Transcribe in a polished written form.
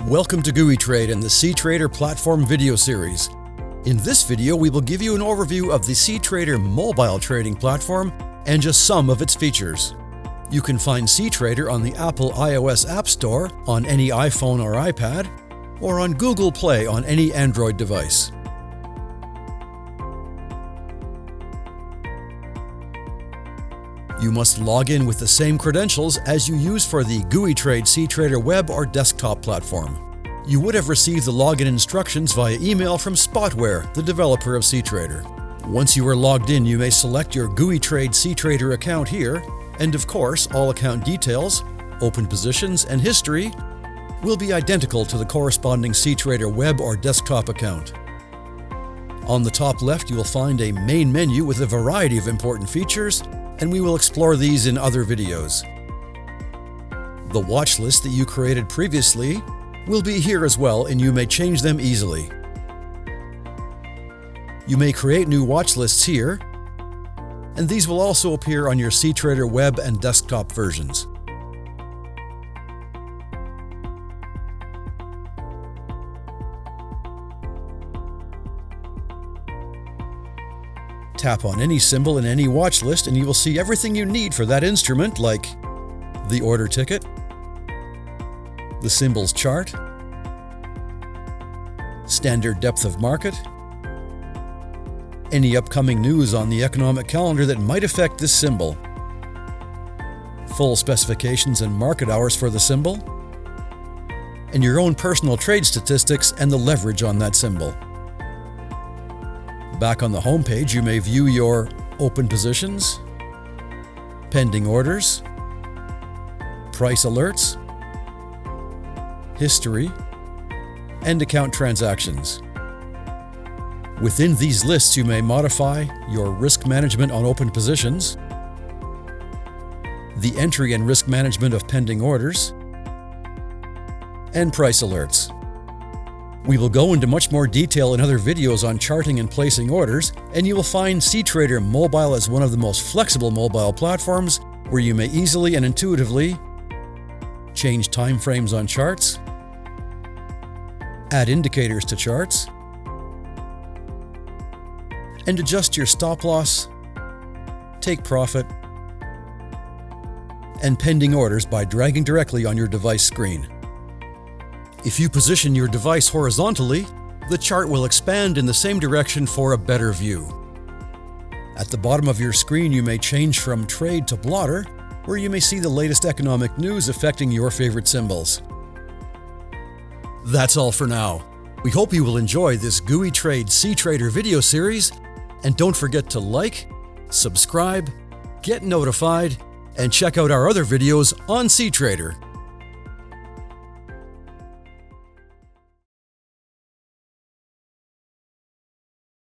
Welcome to GooeyTrade and the cTrader platform video series. In this video, we will give you an overview of the cTrader mobile trading platform and just some of its features. You can find cTrader on the Apple iOS App Store on any iPhone or iPad, or on Google Play on any Android device. You must log in with the same credentials as you use for the GooeyTrade cTrader web or desktop platform. You would have received the login instructions via email from Spotware, the developer of cTrader. Once you are logged in, you may select your GooeyTrade cTrader account here, and of course, all account details, open positions, and history will be identical to the corresponding cTrader web or desktop account. On the top left, you will find a main menu with a variety of important features, and we will explore these in other videos. The watch list that you created previously will be here as well, and you may change them easily. You may create new watch lists here, and these will also appear on your cTrader web and desktop versions. Tap on any symbol in any watch list and you will see everything you need for that instrument, like the order ticket, the symbols chart, standard depth of market, any upcoming news on the economic calendar that might affect this symbol, full specifications and market hours for the symbol, and your own personal trade statistics and the leverage on that symbol. Back on the home page, you may view your open positions, pending orders, price alerts, history, and account transactions. Within these lists, you may modify your risk management on open positions, the entry and risk management of pending orders, and price alerts. We will go into much more detail in other videos on charting and placing orders, and you will find cTrader Mobile as one of the most flexible mobile platforms where you may easily and intuitively change time frames on charts, add indicators to charts, and adjust your stop loss, take profit, and pending orders by dragging directly on your device screen. If you position your device horizontally, the chart will expand in the same direction for a better view. At the bottom of your screen, you may change from trade to blotter, where you may see the latest economic news affecting your favorite symbols. That's all for now. We hope you will enjoy this GooeyTrade cTrader video series, and don't forget to like, subscribe, get notified, and check out our other videos on cTrader.